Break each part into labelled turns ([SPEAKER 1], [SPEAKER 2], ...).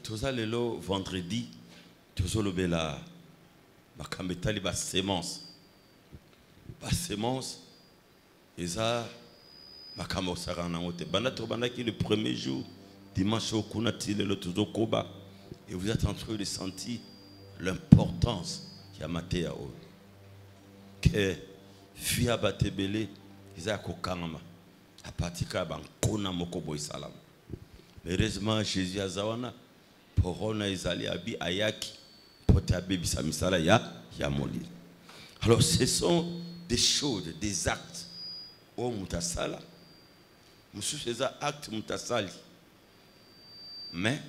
[SPEAKER 1] Tout ça, le vendredi, tout ça, le bela, ma camétali, ma sémence. Ma sémence, et ça, ma caméra, le premier jour, dimanche, au Kunati, le Tozo Koba, et vous êtes en train de sentir l'importance qu'il y a maté que fia batebele, ils ont kokangama, à partir de Kona Mokobo Salam. Heureusement, Jésus a zawana, pour on a isali abi ayaki, pour te abébi samisala ya molir. Alors, ce sont des choses, des actes. Oh, mutasala. Moussou, c'est un acte mutasali. Mais,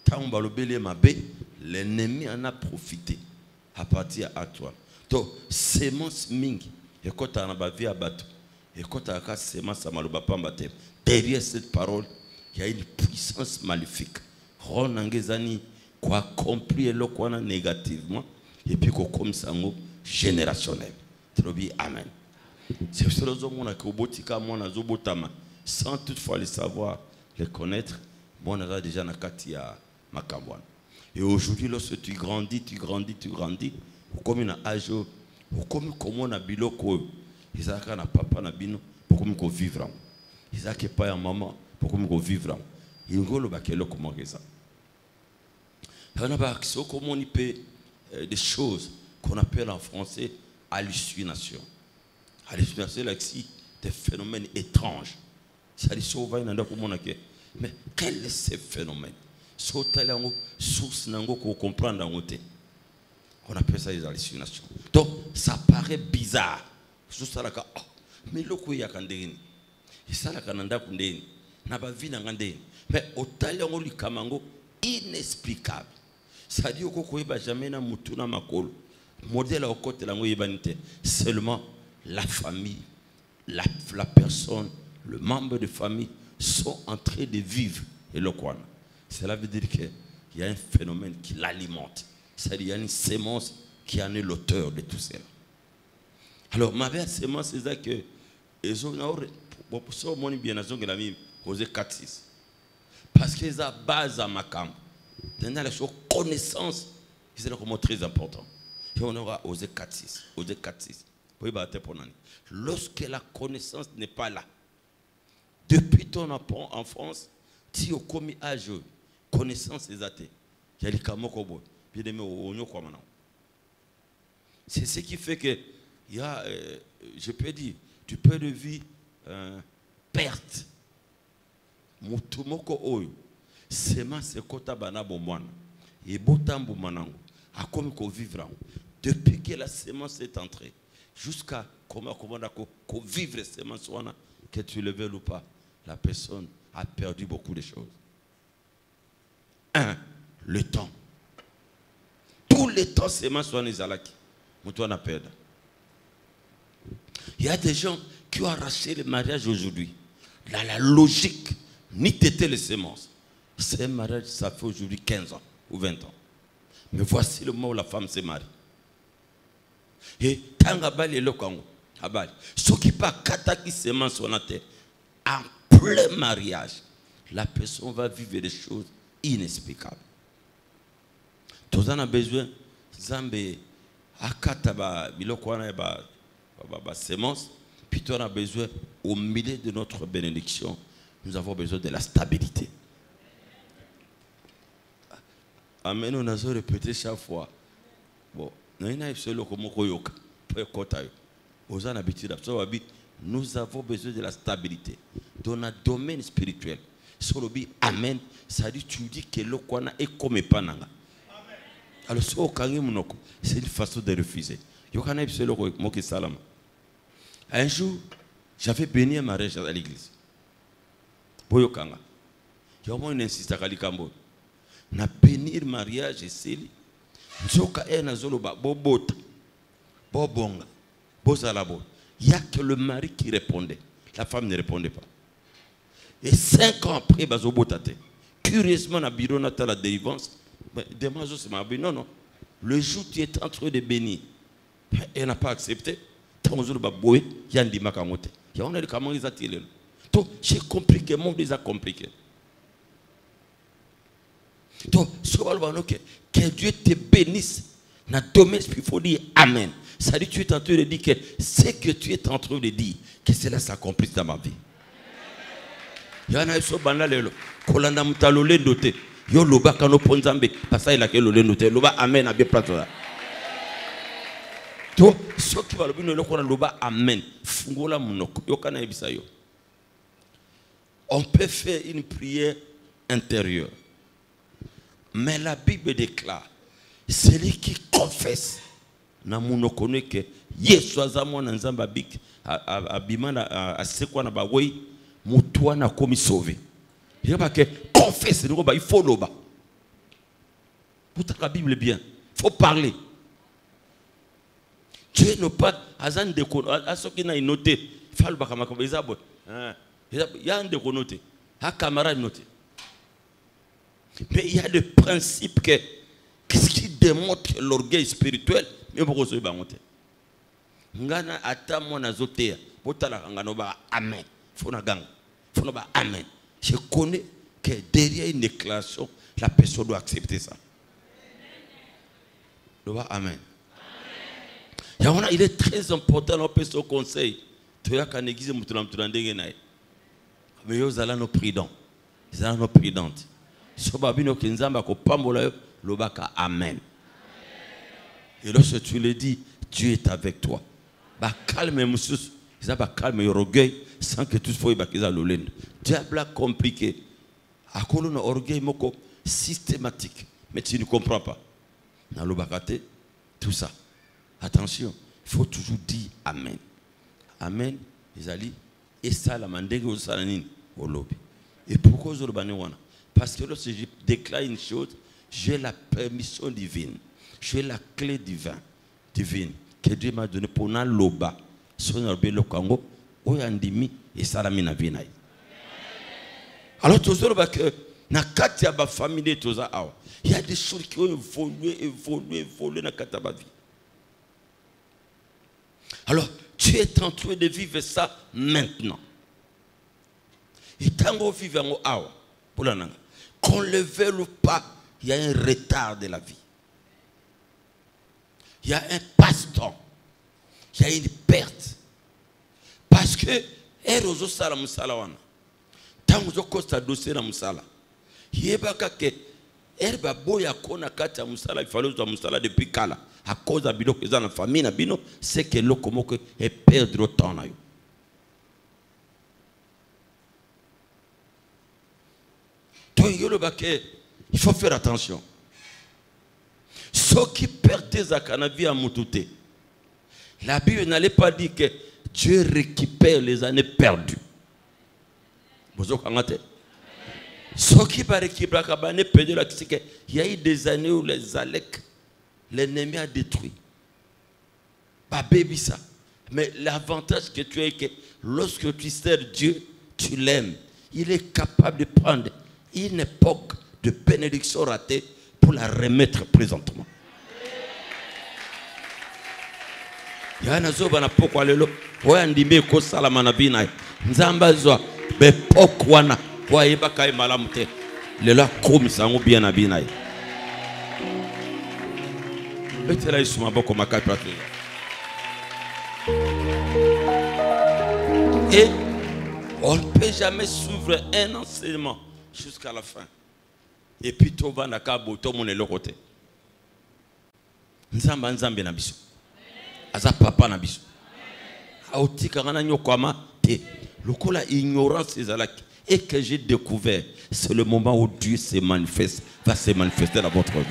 [SPEAKER 1] quand on va le bélier mabé, l'ennemi en a profité à partir à toi. Donc, sémence mingi, et quand on a vie à bateau, et quand on a sémence à malobapa mbate, derrière cette parole, il y a une puissance maléfique. Ronangezani, quoi accomplir le quoi négativement, et puis comme ça, générationnel. Amen. C'est ce que sans toutefois les savoir, les connaître, bon, on a déjà na katia makambwan. Et aujourd'hui, lorsque tu grandis, comme un âge, comme on a biloko, ils ont un papa na bino, pour comme vivre. Ils ont pas un maman, pour comme vivre. Ils ont le bakelo comment ça. On a pas comment on peut des choses qu'on appelle en français hallucination. Hallucination, c'est des phénomènes étranges. Ça dit sauver dans le mais quel est ce phénomène? Source nango qu'on comprend dans le thé. On appelle ça des hallucinations. Donc ça paraît bizarre. Mais le coup y a kandeni. Et ça la kananda kundeni. Na ba vie ngandeni. Mais au talent lui kamango inexplicable. Ça dit ko ko ba jamais na mutuna makolo. Modèle au côté lango yebanite. Seulement la famille, la personne, le membre de famille sont en train de vivre et le quoi. Cela veut dire qu'il y a un phénomène qui l'alimente. C'est-à-dire qu'il y a une sémence qui en est l'auteur de tout cela. Alors, ma belle sémence, c'est ça que parce qu'ils ont base à ma camp. Dans la connaissance, c'est très important. Et on aura osé 4-6. Osé 4-6. Lorsque la connaissance n'est pas là, depuis ton enfance, si au commis âge, connaissance est athée. Il y a les kamokobo. C'est ce qui fait que, il y a, je peux dire, tu peux le vivre perte. Mutumoko oyo, sema se kota bana bomwana, et botambo manango, a comme qu'on vivra. Depuis que la sémence est entrée, jusqu'à comment vivre ces sémences, que tu le veuilles ou pas, la personne a perdu beaucoup de choses. Un, le temps. Tout le temps, sémences sont les alaki. Mouton a perdu. Il y a des gens qui ont arraché le mariage aujourd'hui. Là, la logique, ni t'étais les sémences. C'est un mariage, ça fait aujourd'hui 15 ans ou 20 ans. Mais voici le moment où la femme s'est mariée. Et tant que le Congo, ce qui pas kataki sémence sur la terre, en plein mariage, la personne va vivre des choses inexplicables. Tous en a besoin, Zambé, akata bilokwana ba sémence, puis on a besoin, au milieu de notre bénédiction, nous avons besoin de la stabilité. Amen, on a répété chaque fois. Bon, nous avons besoin de la stabilité dans notre domaine spirituel. Amen, ça dit tu dis que le Kwana est comme Pananga. Alors, c'est une façon de refuser. Un jour, j'avais béni un mariage à l'église. Boyokanga. Il y a une insistance à l'Ikambo. Na béni le mariage et c'est Nzoka e na zolo ba bobota. Bobonga. Bozalabo. Il n'y a que le mari qui répondait. La femme ne répondait pas. Et 5 ans après, bazobotate. Curieusement, na bureau natal la délivrance. Non, non. Le jour où tu es en train de bénir, elle n'a pas accepté. J'ai compris que le monde les a compliqué. Donc, que Dieu te bénisse. Dans le domaine, il faut dire Amen. Ça dit, tu es en train de dire que ce que tu es en train de dire, que cela s'accomplisse dans ma vie. Il y en a qui sont banals. Kolanda mutalole noté. Yo loba kano ponzambe. Parce qu'il a que le noté. Loba Amen à bien plateau. Donc, ce qui va le bien, loba Amen. Fungola munoko. Yo kana ebisa yo. On peut faire une prière intérieure. Mais la Bible déclare, celui qui confesse, na munoko ne que Yesu azamo na nzamba bik abimana asekwa na bawei mutua na komi sauvé. Il y a que confesse, il faut loba. Pour la Bible bien, il faut parler. Dieu n'est pas azan de kono, à ce qui n'a noté, il faut le bakama comme izabo. Il y a un de noté, un camarade noté. Mais il y a des principes qu'est-ce qui démontre l'orgueil spirituel, mais pourquoi ça va monter? Ngana atamo na zotea, potala ngano ba amen. Fona gang, fona ba amen. Je connais que derrière une déclaration, la personne doit accepter ça. Amen. Il est très important on peut se conseil. Tu as qu'un église mais vous allez nos prudents. Ils allez nos prudentes. Sobabino kinzamba ko pambola lobaka amen. Et lorsque tu le dis, Dieu est avec toi. Bah calme monsieur, ça va calmer l'orgueil sans que tout soit bakiza lolendo. Diable a compliqué. À cause de orgueil moko systématique, mais tu ne comprends pas. Dans le bakate, tout ça. Attention, il faut toujours dire amen. Amen, Isali, et ça la mandenge au salanine au lobby. Et pourquoi je le banéwana? Parce que lorsque je déclare une chose, j'ai la permission divine, j'ai la clé divine que Dieu m'a donnée pour na loba, son orbe le Congo, oyandimi et salamina vinaï. Alors tout ça que na katia ba famille toza awa, il y a des choses qui ont évolué dans la kataba vie. Alors, tu es en train de vivre ça maintenant. Et tant qu'on vit en awa, pour la langue, qu'on le veuille ou pas, il y a un retard de la vie. Il y a un passe-temps. Il y a une perte. Parce que, erozo sala musala wana. Tant que costa dossier na musala. Yebaka ke erba boya kona kata musala, il fallait que musala depuis kala. À cause de bino que dans la famille na bino, c'est que l'eau comme que est perdre le temps na yo. Il faut faire attention. Ceux qui perdent des akanavi à Moutouté, la Bible n'allait pas dire que Dieu récupère les années perdues. Ceux qui va récupérer les années perdues, il y a eu des années où les Alec, l'ennemi a détruit. Pas baby ça. Mais l'avantage que tu as est que lorsque tu sers Dieu, tu l'aimes. Il est capable de prendre une époque de bénédiction ratée pour la remettre présentement. Il y a un zoba na poko lelo, oya ndimbe ko salama na bina. Nzamba zo be poko wana, wa yeba kai malamute. Lelo komi sango bien na bina. Betela isuma boko makai prato. Et on ne peut jamais suivre un enseignement jusqu'à la fin. Et puis tout va na kabo to mon le côté. Nzamba nzambe na biso. Aza papa na biso. Aoti kangana nyokama te. Lokola ignorance ezalaki et que j'ai découvert, c'est le moment où Dieu se manifeste, va se manifester dans votre vie.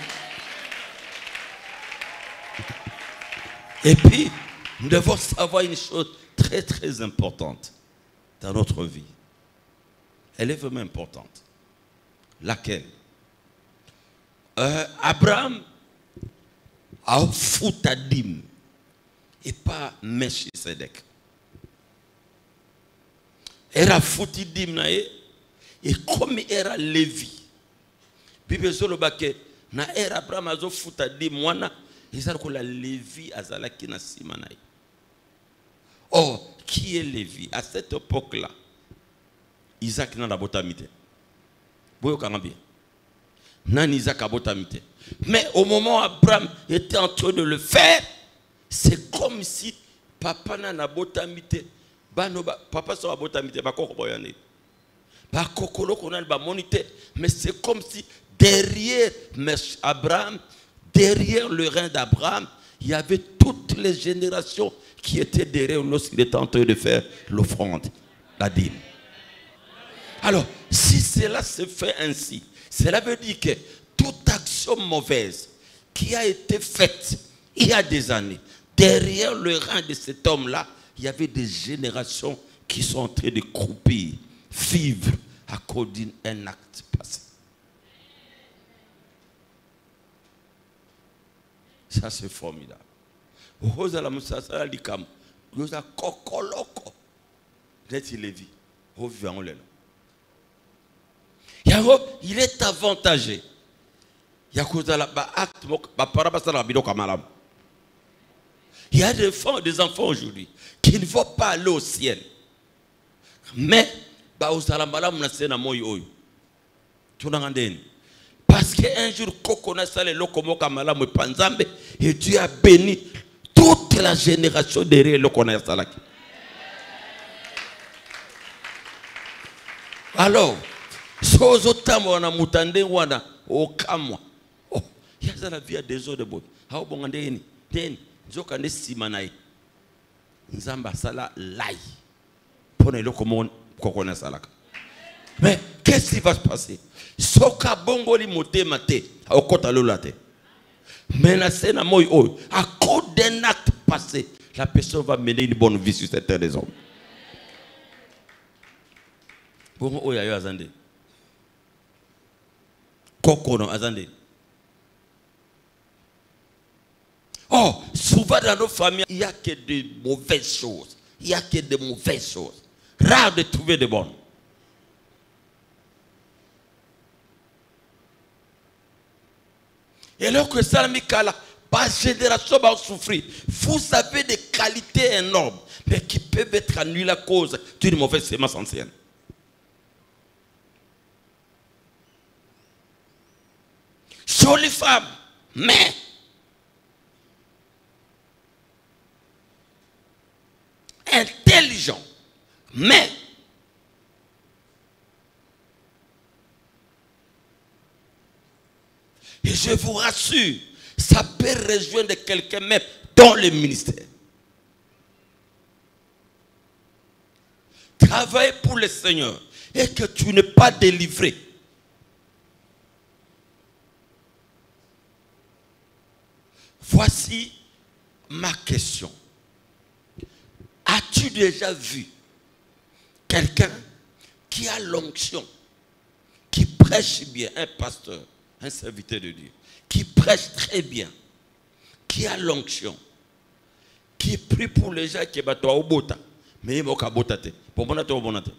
[SPEAKER 1] Et puis nous devons savoir une chose très très importante dans notre vie. Elle est vraiment importante. Laquelle? Abraham a foutadim et pas Melchisedec. Era foutidim nae et comme era Lévi. Bible solo bake na era Abraham azo foutadim wana ezala ko la Lévi azalaki na sima nae. Or, qui est Lévi? À cette époque-là, Isaac n'a pas botamité. Boyo kangambie. Mais au moment où Abraham était en train de le faire, c'est comme si papa n'a botamité. Papa soit botamité, mais c'est comme si derrière Abraham, derrière le rein d'Abraham, il y avait toutes les générations qui étaient derrière lorsqu'il était en train de faire l'offrande, la dîme. Alors, si cela se fait ainsi, cela veut dire que toute action mauvaise qui a été faite il y a des années, derrière le rein de cet homme-là, il y avait des générations qui sont en train de croupir, vivre à cause d'un acte passé. Ça, c'est formidable. Il est avantagé. Il y a des enfants aujourd'hui qui ne vont pas aller au ciel. Mais, parce qu'un jour, et Dieu a béni toute la génération derrière le Konasalaki. Alors, il y a la vie des autres. Mais qu'est-ce qui va se passer? Soka bongoli moté maté au kota lolate. Menacé na moi à cause d'un acte passé, la personne va mener une bonne vie sur cette terre des hommes. Bon oya yo azande. Kokono azande. Oh, souvent dans nos familles, il n'y a que de mauvaises choses. Il n'y a que de mauvaises choses. Rare de trouver de bonnes. Et alors que Salamikala, par génération va souffrir. Vous avez des qualités énormes, mais qui peuvent être annulées à cause d'une mauvaise sémence ancienne. Jolie femme, mais intelligent, mais et je vous rassure, ça peut rejoindre quelqu'un même dans le ministère. Travailler pour le Seigneur et que tu n'es pas délivré. Voici ma question. As-tu déjà vu quelqu'un qui a l'onction, qui prêche bien, un pasteur, un serviteur de Dieu, qui prêche très bien, qui a l'onction, qui prie pour les gens qui battent au bota, mais il m'a botate. Pour bonate au bonate.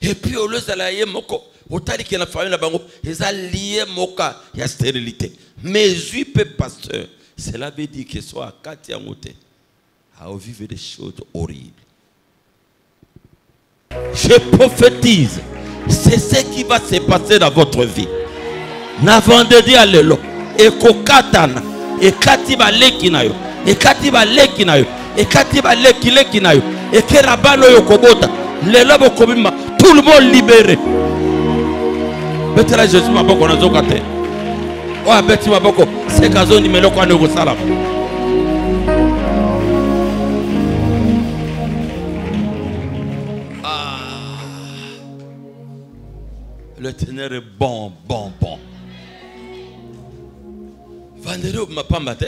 [SPEAKER 1] Et puis au lieu de la moko, au tali qui a la famille là-bas, ils ont lié moka, il y a stérilité. Mais lui, pasteur, cela veut dire que soit à Katia Moté, à vivre des choses horribles. Je prophétise. C'est ce qui va se passer dans votre vie. Navandedi alelo. Et kokatana. Et katiba lekinayo. Et katiba lekinayo. Et katiba lekinayo. Et kerabano yokobota. Lelo bokobima. Tout le monde libéré. Peut-être Jésus m'a beaucoup na zokate. Oh beti m'a beaucoup. C'est kazoni meloko anego salam. Le Seigneur est bon, bon, bon. Vendredi m'a pas maté.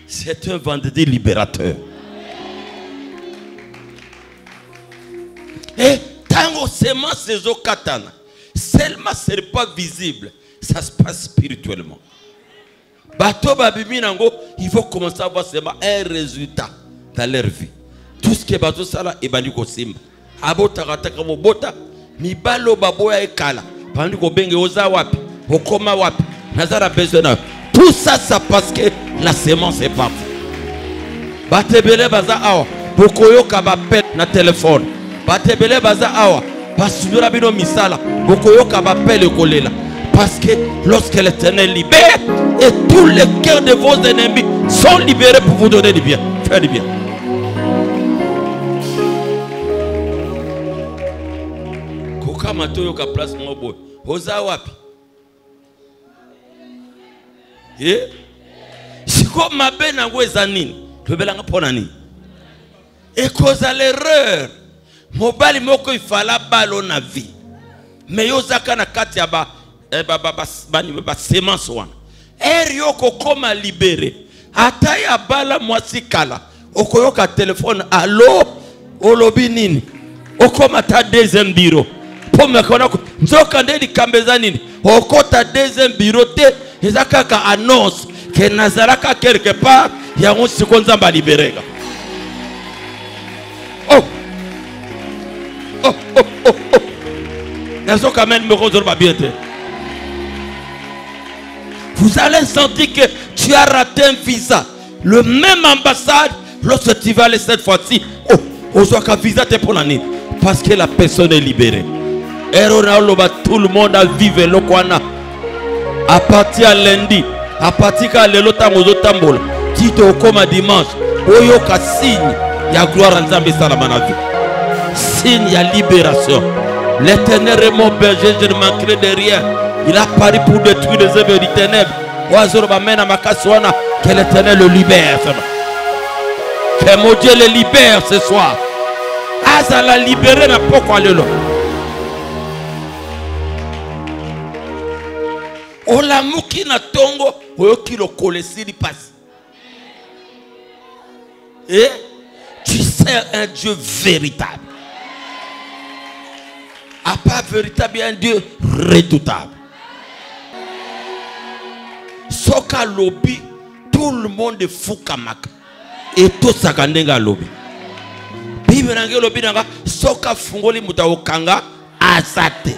[SPEAKER 1] C'est un vendredi libérateur. Et tant que sémence des eaux katana, seulement ce n'est pas visible, ça se passe spirituellement. Bato babimi nango, il faut commencer à voir seulement un résultat dans leur vie. Tout ce qui est bato sala et bani ko simba. Abota kataka mo bota. Mibalo baboya ekala pandi ko benge oza wapi okoma wapi nazara besoin. Tout ça ça parce que la sémence est partie. Batebele baza awa bokoyoka ba pet na téléphone. Batebele baza awa basudura bino misala bokoyoka bapele kolela. Parce que lorsque l'Éternel libère, et tous les cœurs de vos ennemis sont libérés pour vous donner du bien, faire du bien. Koka matoyo ka place mobo oza wapi? Siko mabe nango eza nini tobelanga pona nini ekoza l'erreur mobali moko ifala balo na vie mais yozaka na kati ya ba semence wana yoko koma libéré ata ya bala mwasi kala okoyoka téléphone allo olobi nini okoma ta deuxième bureau pome kona nzoka ndeli kambeza nini okota deuxième bureau te ezaka ka annonce que nazaraka quelque part ya onsi konzamba libérega. Oh oh oh oh oh nazoka men me rozorba bien te. Vous allez sentir que tu as raté un visa. Le même ambassade, lorsque tu vas aller cette fois-ci, oh, on voit qu'un visa t'es pour l'année. Parce que la personne est libérée. Et tout le monde a vécu le Kwana. À partir de lundi, à partir de l'Otambola, Tito comme dimanche, Oyoka signe, il y a gloire en Zambie Salamanavi. Signe, il y a libération. L'Éternel est mon berger, je ne manquerai de rien. Il a pari pour détruire les œuvres du ténèbre. Que l'Éternel le libère. Que mon Dieu le libère ce soir. Asa la libérer n'a pas quoi le long. Ola muki na tongo oyoki lo kolesi li passe. Et tu sers un Dieu véritable. À part véritable, un Dieu redoutable. Soka lobby, tout le monde est fou kamaka. Et tout ça kandenga lobby. Bible nange lobby nanga soka fungoli muta okanga asate.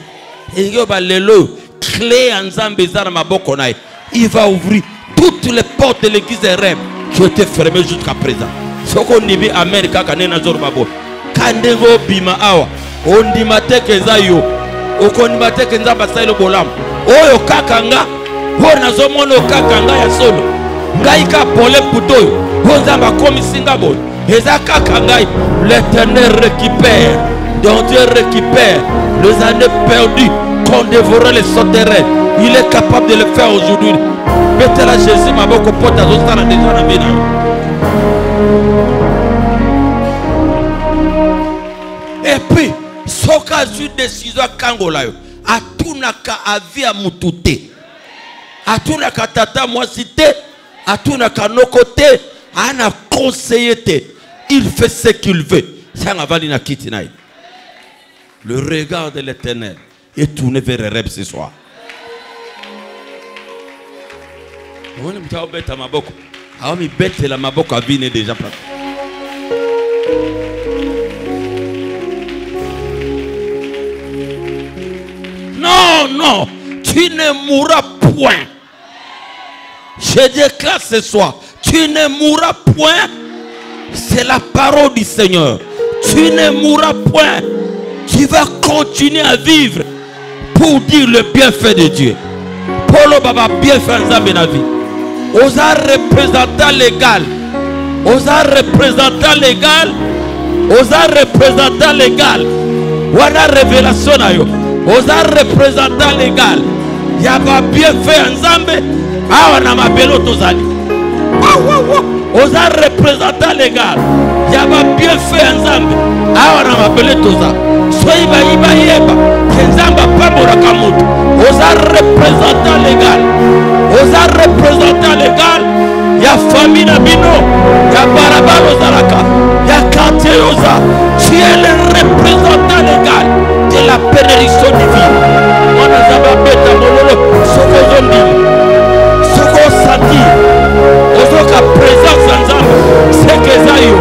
[SPEAKER 1] Engyo ba lelo clé ensemble za na maboko nae. Il va ouvrir toutes les portes de l'église des rêves qui étaient fermées jusqu'à présent. Soko nibi Amerika kanena zoro babo. Kandengo bima awa. Ondima teke za yo. Okondima teke nza basailo bolam. Oyo kakanga. Ona zomono kakanga ya solo. Ngai ka pole putoyo. Ozamba komisinga boy. Eza kakanga. L'Éternel récupère. Donc Dieu récupère les années perdues qu'on dévorait les sauterelles. Il est capable de le faire aujourd'hui. Mettez-la Jésus ma boko pota zostana déjà na bina. Et puis soka su décision kangola yo. Atunaka avia mutute. Atunaka tata mwasite. Atunaka nokote. Ana conseillé. Il fait ce qu'il veut. Le regard de l'Éternel est tourné vers les rêves ce soir. Non, non, tu ne mourras point. Je déclare ce soir, tu ne mourras point. C'est la parole du Seigneur. Tu ne mourras point. Tu vas continuer à vivre pour dire le bienfait de Dieu. Polo Baba bienfait en Zambenavi. Osa représentant légal. Osa représentant légal. Osa représentant légal. Wana révélation na yo. Osa représentant légal. Yaba bienfait en Zambe. Awana mabelo tozali. Osa représentant légal. Yaba bienfait en Zambe. Awana mabelo tozali. Soyez iba yeba. Kenzamba pamora kamutu. Osa représentant légal. Osa représentant légal. Ya famille na bino. Ya barabaro zaraka. Ya quartier osa. Tu es le représentant légal de la bénédiction divine. On a zaba beta mololo. Soko zondi. Soko sati. Ozoka présence ensemble. C'est que zayo.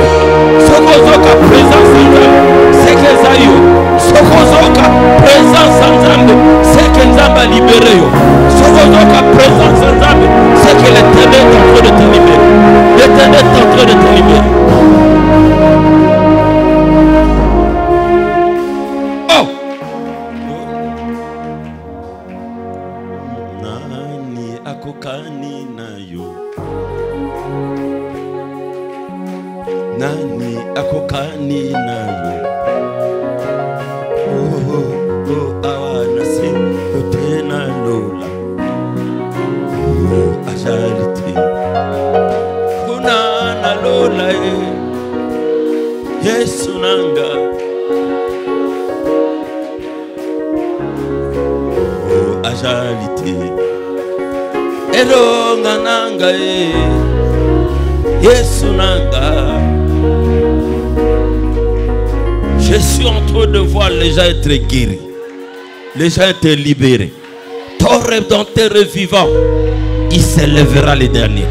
[SPEAKER 1] Soko zoka présence ensemble. C'est que zayo. Soko zoka présence ensemble. C'est que nzamba libéré yo. Soko zoka présence ensemble. C'est que l'Éternel est en train de te libérer. L'Éternel est en train de te libérer. akokani nayo awana se otena lola ajalite kuna na lola Yesu nanga ajalite elonga nanga Yesu nanga. Je suis en train de voir les gens être guéris, les gens être libérés. Ton rédempteur est vivant, il s'élèvera les derniers.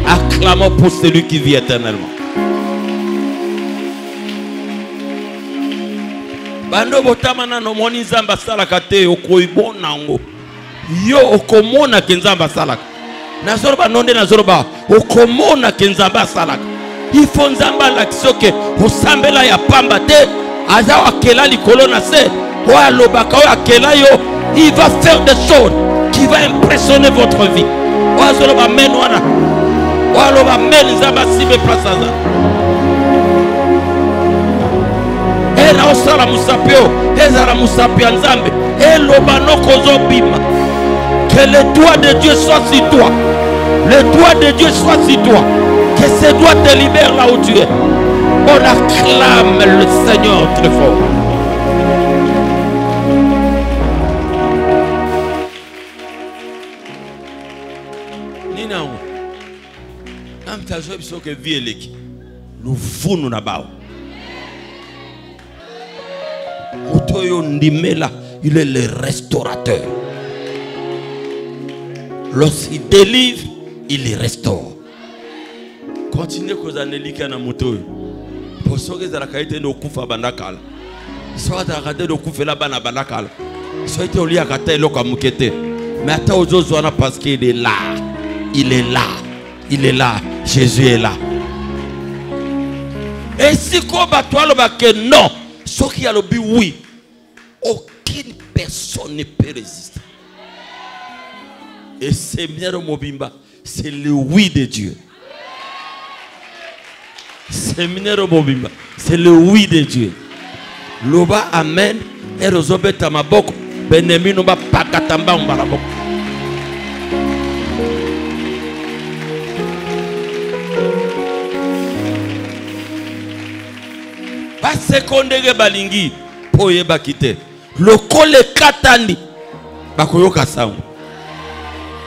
[SPEAKER 1] Acclamons pour celui qui vit éternellement. Bando botamana no moni nzamba salaka te okoibona ngo. Yo okomona kenzamba salaka. Nazoroba nonde nazoroba okomona kenzamba salaka. Il faut nzamba laksoke osambela ya pamba te aza wakela likolo na se wa lobaka wa akela yo, il va faire des choses qui va impressionner votre vie. Wa zoroba menwana wa loba men nzamba sibe place aza. Ela osala musapio ezala musapia nzambe eloba nokozo bima. Que le doigt de Dieu soit sur toi. Le doigt de Dieu soit sur toi. Que ce doigt te libère là où tu es. On acclame le Seigneur très fort. Nina o. Namtazo biso ke vie eleki. Luvunu na bao. Otoyo ndimela, il est le restaurateur. Lorsqu'il délivre, il les restaure. Continuez que vous allez lire na moto. Pour ceux qui ont été no kufa bandakala. Soit arrêté de kufa la bana bandakala. Soit été au lit à kata loka mukete. Mais attends aux autres parce qu'il est là. Il est là. Il est là. Jésus est là. Et si quoi toi le que non, ce qui a le but oui. Aucune personne ne peut résister. Et Séminaire Mobimba, c'est le oui de Dieu. Séminaire Mobimba, c'est le oui de Dieu. Loba amen. Et rozobe tamaboko. Benemi no ba pakatamba umbalaboko. Pas seconde ge balingi poye bakite. Lokole katandi. Bakoyoka sango.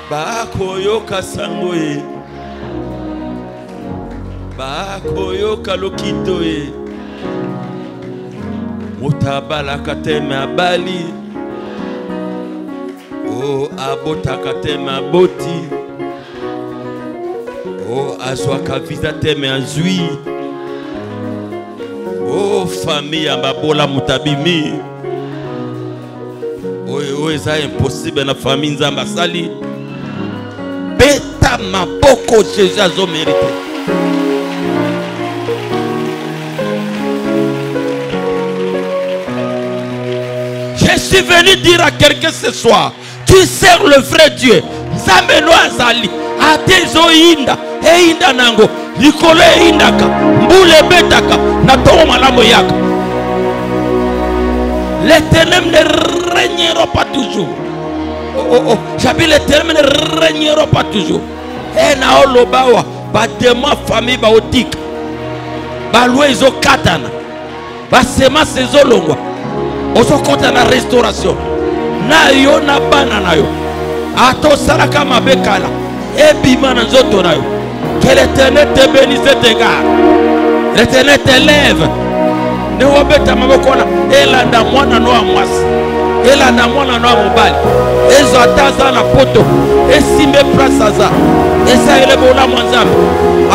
[SPEAKER 1] Bakoyoka sango e. Bakoyoka lokito e. Mutabala kateme abali. Oh abota kateme aboti. Oh azwaka visa teme azui. Oh famille ambabola mutabimi. Oh eza impossible na famille nzamba sali. Beta maboko Jésus a mérité. Je suis venu dire à quelqu'un ce soir, tu sers le vrai Dieu. Zameno azali atezo inda e inda nango likolo e indaka mbule betaka na to malamu yaka. L'Éternel ne régnera pas toujours. Oh, j'habille l'Éternel ne régnera pas toujours. Et na olobawa ba dema famille ba otik. Ba loezo katana. Ba sema sezolongwa. Oso konta na restauration. Na yo na bana na yo. Ato salaka mabekala. E bima na nzoto na yo. Que l'Éternel te bénisse et te garde. L'Éternel t'élève. Ne wabeta mabokona. Elanda mwana no amwasi. Elanda mwana no amobali. Ezo ataza na poto. Esimbe place aza. Esa ele bola mwanzambe.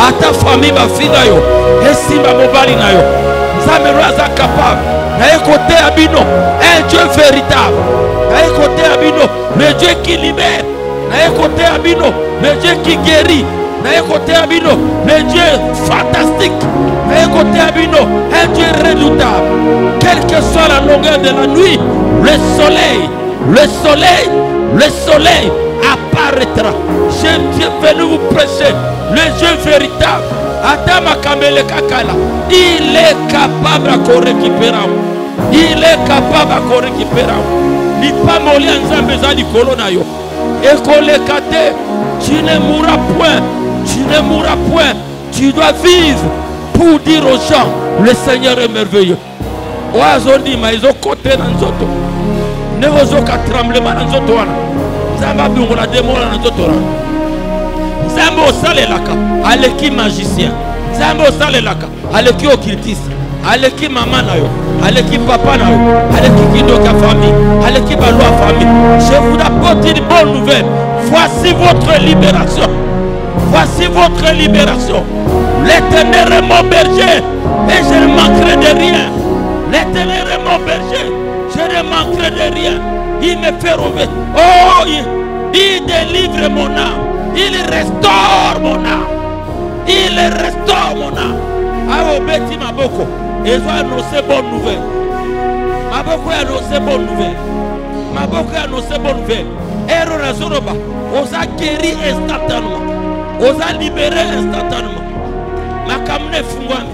[SPEAKER 1] Ata famille ba fina yo. Esimba mobali na yo. Nzambe raza capable. Na écoute abino. Un Dieu véritable. Na écoute abino. Le Dieu qui libère. Na écoute abino. Le Dieu qui guérit. Na écoute abino. Le Dieu fantastique. Na écoute abino. Un Dieu redoutable. Quelle que soit la longueur de la nuit, le soleil apparaîtra. Je suis venu vous prêcher le Dieu véritable,
[SPEAKER 2] Atama Kamele Kakala. Il est capable à récupérer. Il est capable à récupérer. Il pas moli ensemble za di colonna yo. Et kolekate, tu ne mourras point. Tu ne mourras point. Tu dois vivre pour dire aux gens, le Seigneur est merveilleux. Oazondi ma izo kote na nzoto. Ne ozo ka tremblement na nzoto wana. Zamba bingola demona na nzoto wana. Zamba osalelaka aleki magicien. Zamba osalelaka aleki occultiste. Aleki maman na yo, aleki papa na yo, aleki kidoka famille, aleki baloi famille. Je vous apporte une bonne nouvelle. Voici votre libération. Voici votre libération. L'Éternel est mon berger et je ne manquerai de rien. L'Éternel est mon berger, je ne manquerai de rien. Il me fait relever. Oh, il délivre mon âme. Il restaure mon âme. Il restaure mon âme. Ah, Betty Maboko. Et ils ont annoncé bonne nouvelle. Maboko a annoncé bonne nouvelle. Maboko a annoncé bonne nouvelle. Ero Razoroba, on a guéri instantanément. On a libéré instantanément. Makamne Fungwami.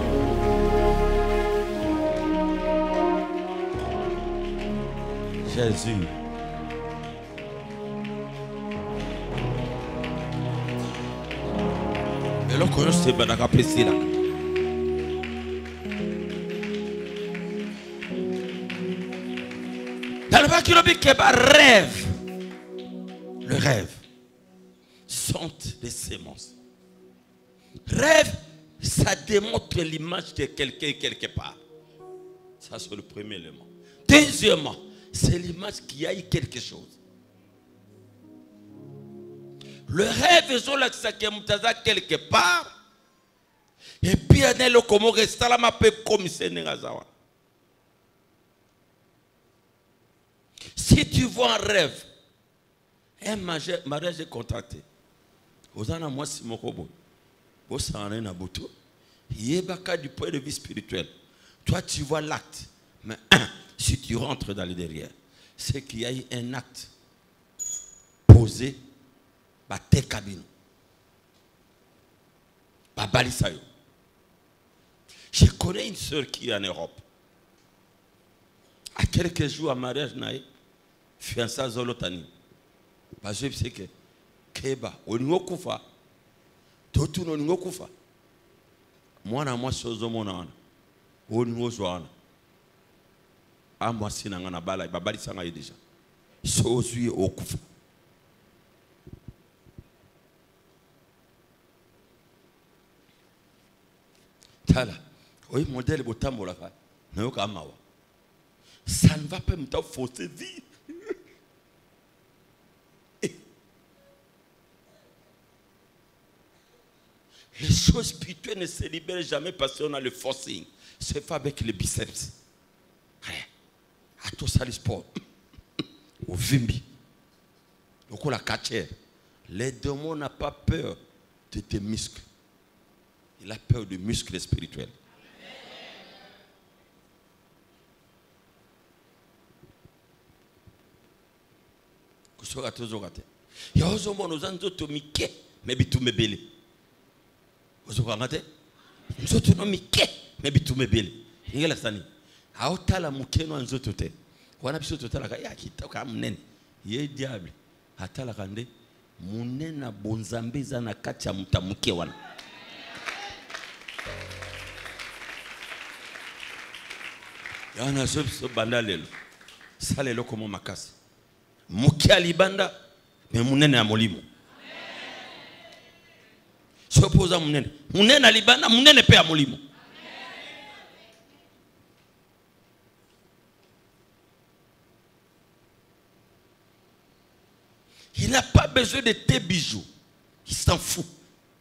[SPEAKER 2] Jésus. Et là, quand je sais, je apprécie là. Rêve. Le rêve sont des semences. Rêve, ça démontre l'image de quelqu'un quelque part. Ça, c'est le premier élément. Deuxièmement, c'est l'image qu'il y a eu quelque chose. Le rêve, c'est là que quelque part. Et puis, il y a le comment rester là, ma peu comme c'est Négazawa. Si tu vois un rêve, un mariage est contracté. Vous en avez moi si mon robot. Vous en avez un bouton. Il y a du point de vue spirituel. Toi, tu vois l'acte. Mais si tu rentres dans le derrière, c'est qu'il y a eu un acte posé par tes cabines. Par Balisayo. Je connais une soeur qui est en Europe. À quelques jours à mariage, fiança Zolotani. Parce que c'est que Keba, on y okufa. Tout on y okufa. Moi na moi sozo mona. On y ozwana. A moi sinanga na bala, babali sanga déjà. Sozo okufa. Tala, oui modèle botambola fa. Nayoka amawa. Ça ne va pas me forcer vie. Les choses spirituelles ne se libèrent jamais parce qu'on a le forcing. C'est fait avec les biceps. À tout ça, le sport. Au vimbi. Au la catchère. Les démons n'ont pas peur de tes muscles. Il a peur de muscles spirituels. Il y a aussi des gens qui ont mis mais bitou me belé. Vous avez nous autres mike mais bitou me belé. Il y a la sani. A otala mukeno nous autres te. Wana biso totala ka ya kitaka munene. Ye diable. Atala kande munena bonzambe za na kati ya mutamuke wana. Yana so banda lelo. Sale loko mo makasi. Muki alibanda mais munene ya molimo. S'opposa munene. Munene alibanda munene pe ya molimo. Il n'a pas besoin de tes bijoux. Il s'en fout.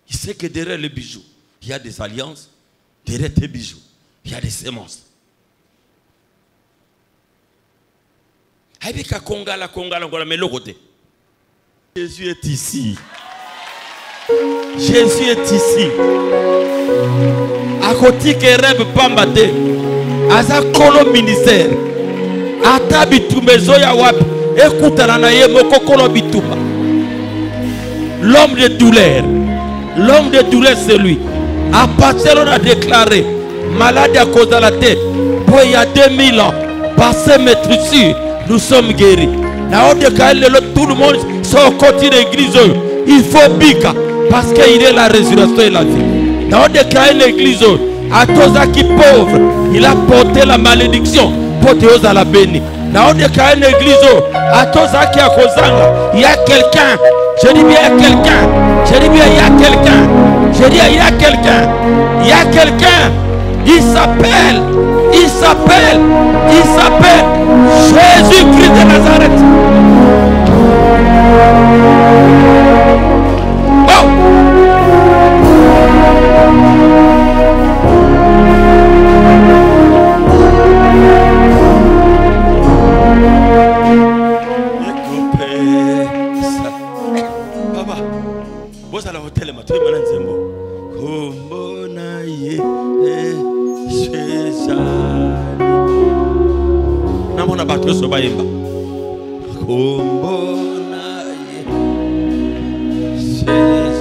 [SPEAKER 2] Il sait que derrière les bijoux, il y a des alliances. Derrière tes bijoux, il y a des semences. Jésus est ici. Jésus est ici. À côté que rêve pas maté. Aza kolo ministère. Ata bitumbe zoya wapi. Écoute la moko kolo bitumba. L'homme de douleur. L'homme de douleur c'est lui. À partir on a déclaré malade à cause de la tête. Pour il y a 2000 ans, passé maîtrise, nous sommes guéris. Là on déclare tout le monde sur le côté de l'église. Il faut bika parce qu'il est la résurrection et la vie. Là on déclare l'église. À tous qui pauvres, il a porté la malédiction pour tous à la béni. Là on déclare l'église. À tous qui a causanga, il y a quelqu'un. Je dis bien il y a quelqu'un. Je dis bien il y a quelqu'un. Je dis il y a quelqu'un. Il y a quelqu'un. Il s'appelle Jésus-Christ de Nazareth. Oh! Baba, vous allez au hôtel, ma tué Mananzembo. Namona bato so bayemba kombona ye sesali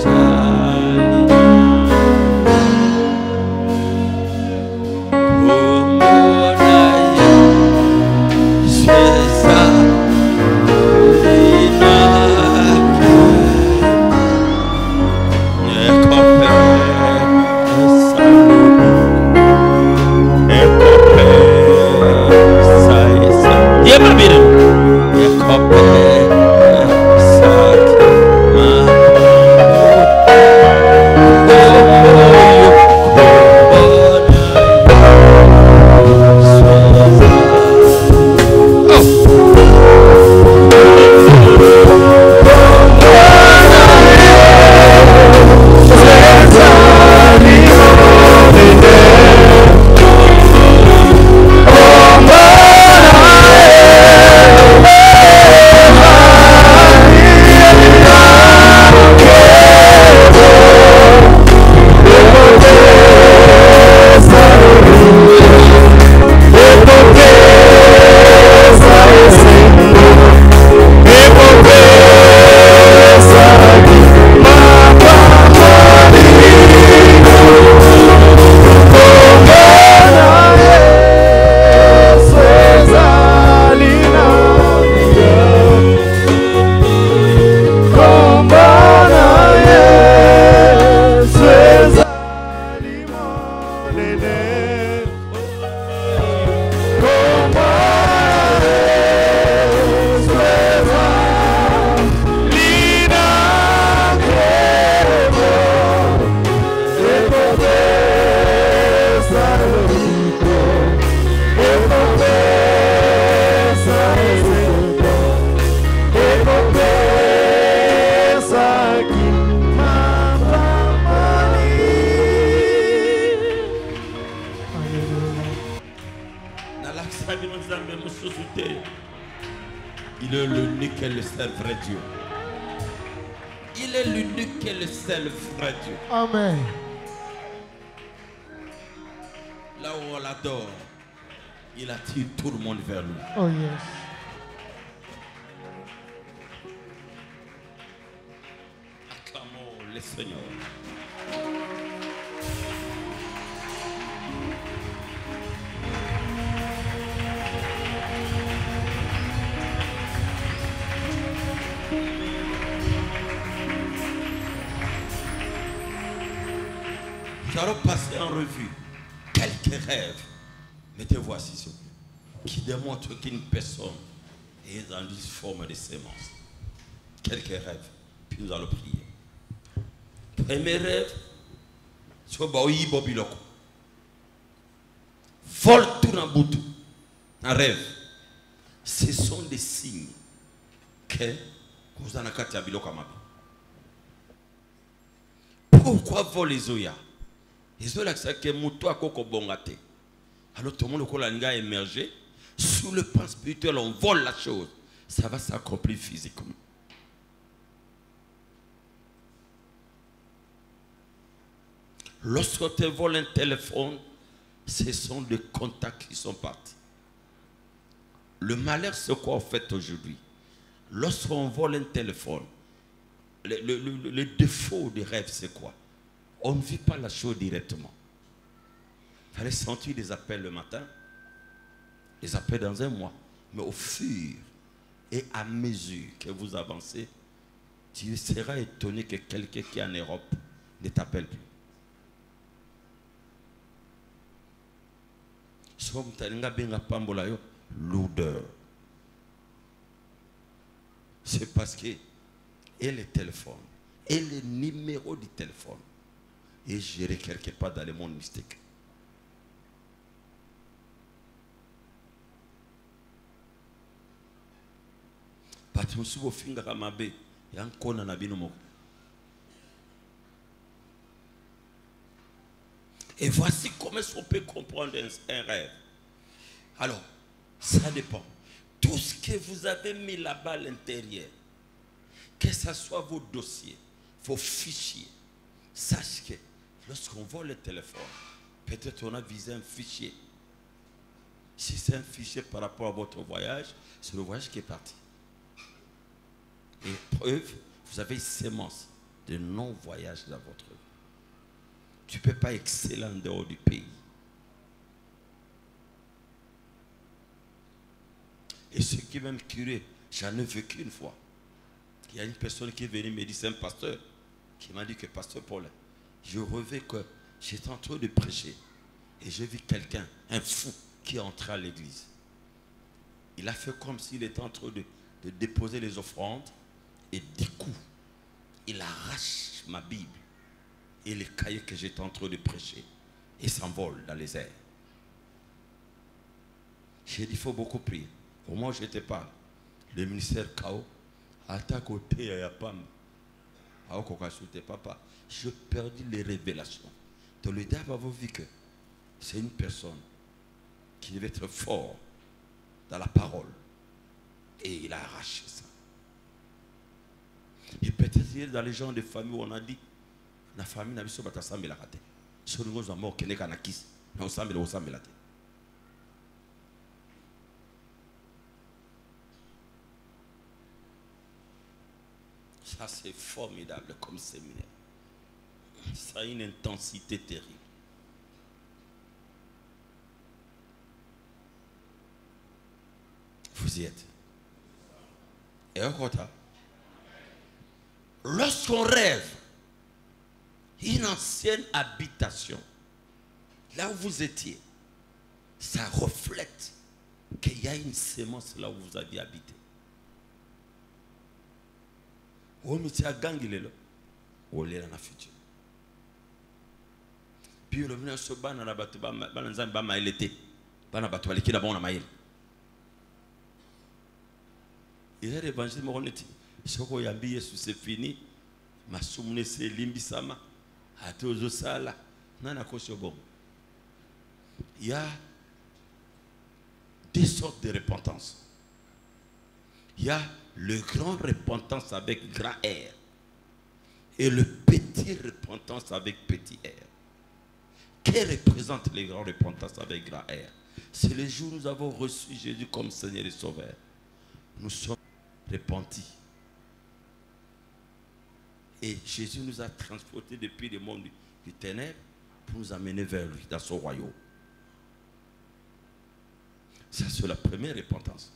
[SPEAKER 2] kombona ye sesali Il est l'unique et le seul vrai Dieu. Il est l'unique et le seul vrai Dieu.
[SPEAKER 3] Amen.
[SPEAKER 2] Là où on l'adore, il attire tout le monde vers lui.
[SPEAKER 3] Oh yes.
[SPEAKER 2] Acclamons le Seigneur. Nous allons passer en revue quelques rêves. Mettez voici ce qui démontre qu'une personne est dans une forme de sémence. Quelques rêves. Puis nous allons prier. Premier rêve, c'est que Bobiloko. Vol tout dans boutou. Un rêve. Ce sont des signes que vous en avez biloko amabi. Pourquoi vol les oya? Les oya c'est que muto akoko bongate. Alors tout le monde a émergé. Sous le plan spirituel, on vole la chose. Ça va s'accomplir physiquement. Lorsqu'on te vole un téléphone, ce sont des contacts qui sont partis. Le malheur, c'est quoi en fait aujourd'hui? Lorsqu'on vole un téléphone, le défaut des rêves, c'est quoi?
[SPEAKER 1] On ne vit pas la chose directement. Il fallait sentir des appels le matin, des appels dans un mois. Mais au fur et à mesure que vous avancez, tu seras étonné que quelqu'un qui est en Europe ne t'appelle plus. L'odeur. C'est parce que et le téléphone et le numéro du téléphone est géré quelque part dans le monde mystique. Et voici comment on peut comprendre un rêve. Alors, ça dépend. Tout ce que vous avez mis là-bas à l'intérieur, que ce soit vos dossiers, vos fichiers, sache que lorsqu'on vole le téléphone, peut-être on a visé un fichier. Si c'est un fichier par rapport à votre voyage, c'est le voyage qui est parti. Et preuve, vous avez une sémence de non-voyage dans votre vie. Tu ne peux pas exceller en dehors du pays. Et ce qui va me curer, j'en ai vécu une fois. Il y a une personne qui est venue me dire, c'est un pasteur, qui m'a dit que pasteur Paul, je rêvais que j'étais en train de prêcher. Et j'ai vu quelqu'un, un fou, qui est entré à l'église. Il a fait comme s'il était en train de déposer les offrandes. Et du coup, il arrache ma Bible et les cahiers que j'étais en train de prêcher et s'envole dans les airs. J'ai dit, il faut beaucoup prier. Au moment où je te parle, le ministère KO, à ta côté, il y a pas. Papa, je perdis les révélations. Donc le diable a vu que c'est une personne qui devait être fort dans la parole. Et il a arraché ça. Et peut-être dans les gens de famille où on a dit, la famille n'a pas de sang, mais la raté. Si on a mort, on a kiss, on s'en met la tête. Ça, c'est formidable comme séminaire. Ça a une intensité terrible. Vous y êtes. Et encore ça. Lorsqu'on rêve une ancienne habitation, là où vous étiez, ça reflète qu'il y a une sémence là où vous aviez habité. Oh, mais c'est à Gangilelo. Oh, là, dans la future. Puis, le venu se ban dans la bateau, il était. Dans la bateau, il est bon, il y a l'évangile, mais soko yambi Yesu c'est fini masumne c'est limbisama atozo sala nana kosho bon. Il y a deux sortes de repentance. Il y a le grand repentance avec grand R et le petit repentance avec petit R. Que représente les grands repentance avec grand R? C'est le jour où nous avons reçu Jésus comme Seigneur et Sauveur. Nous sommes repentis. Et Jésus nous a transportés depuis le monde du ténèbre pour nous amener vers lui, dans son royaume. Ça, c'est la première repentance.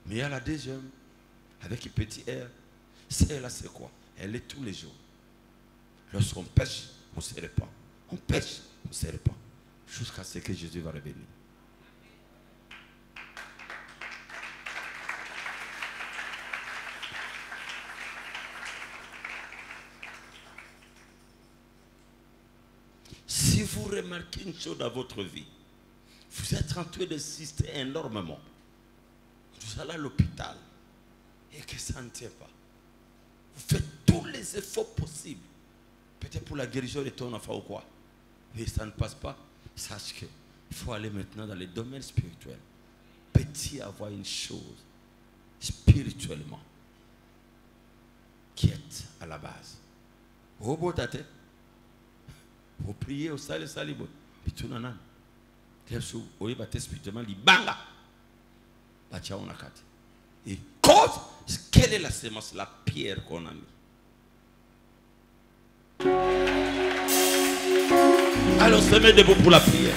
[SPEAKER 1] Mais il y a la deuxième, avec un petit R. Celle-là, c'est quoi? Elle est tous les jours. Lorsqu'on pêche, on se répand. On pêche, on se répand. Jusqu'à ce que Jésus va revenir. Si vous remarquez une chose dans votre vie, vous êtes en train d'insister énormément. Vous allez à l'hôpital et que ça ne tient pas. Vous faites tous les efforts possibles. Peut-être pour la guérison de ton enfant ou quoi. Mais ça ne passe pas. Sache qu'il faut aller maintenant dans les domaines spirituels. Petit avoir une chose spirituellement qui est à la base. Au bout de ta tête. Vous priez au salut salibo. Puis tout le monde. Spirituellement, il banga. Et quelle est la sémence, la pierre qu'on a mis? Allons se mettre debout pour la prière.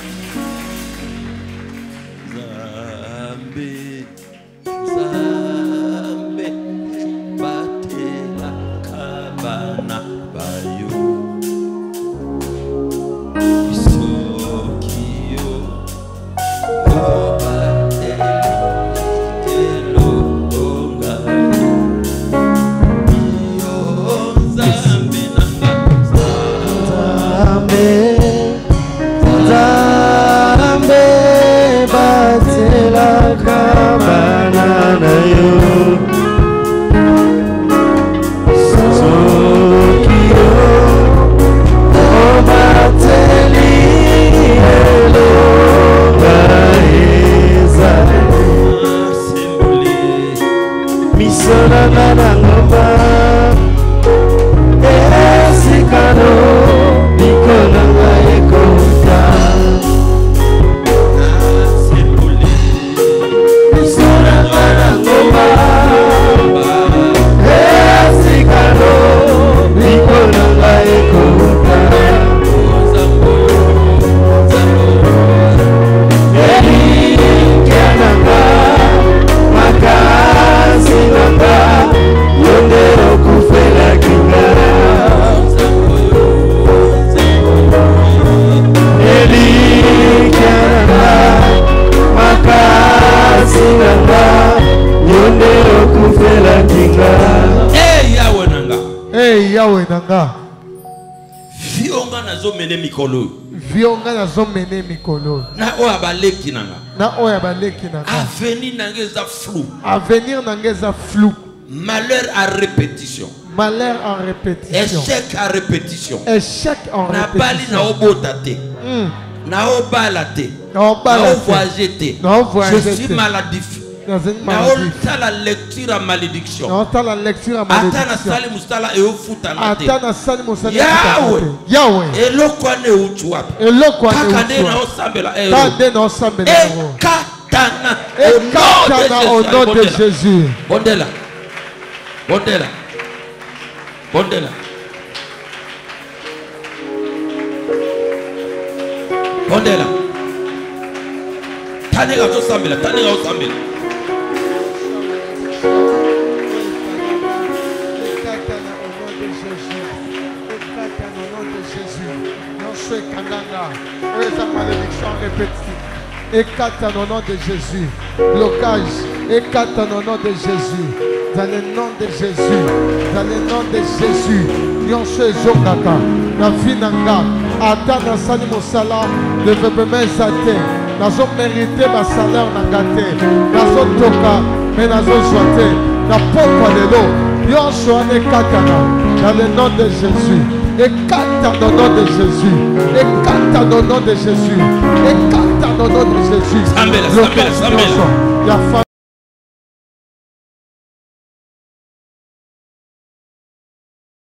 [SPEAKER 3] Vionga na zo mene mikolo.
[SPEAKER 1] Na oya baleki nanga.
[SPEAKER 3] Na oya baleki nanga.
[SPEAKER 1] Avenir nangeza flou.
[SPEAKER 3] Avenir nangeza flou.
[SPEAKER 1] Malheur à répétition.
[SPEAKER 3] Malheur en répétition.
[SPEAKER 1] Échec à répétition.
[SPEAKER 3] Échec en
[SPEAKER 1] na
[SPEAKER 3] répétition.
[SPEAKER 1] Bali na obota te. Na obala te.
[SPEAKER 3] Na obala te.
[SPEAKER 1] Na voyager te. Je suis maladif. Na la lecture à malédiction.
[SPEAKER 3] La lecture à malédiction.
[SPEAKER 1] Atana sali mustala e ofuta na te.
[SPEAKER 3] Atana sali mustala.
[SPEAKER 1] Yahweh. Elokwane uchuap.
[SPEAKER 3] Elokwane uchuap.
[SPEAKER 1] Kakade na osambela ero.
[SPEAKER 3] Kakade na osambela ero.
[SPEAKER 1] Ekatana
[SPEAKER 3] au nom de Jésus.
[SPEAKER 1] Bondela. Bondela. Bondela. Bondela. Tanega osambela. Tanega osambela.
[SPEAKER 3] Malédiction répétitive. Écarte au nom de Jésus. Blocage. Écarte au nom de Jésus. Dans le nom de Jésus. Dans le nom de Jésus. Nyonso ezongaka. Na vinanga. Ata na sali mosala. Développement zate. Nazo mérité ma salaire na gate. Nazo toka. Mais nazo joite. Na pokwa lelo. Nyonso anekatana. Dans le nom de Jésus. Écarte au nom de Jésus. Écarte au nom de Jésus. Écarte au nom de Jésus.
[SPEAKER 1] Sambela.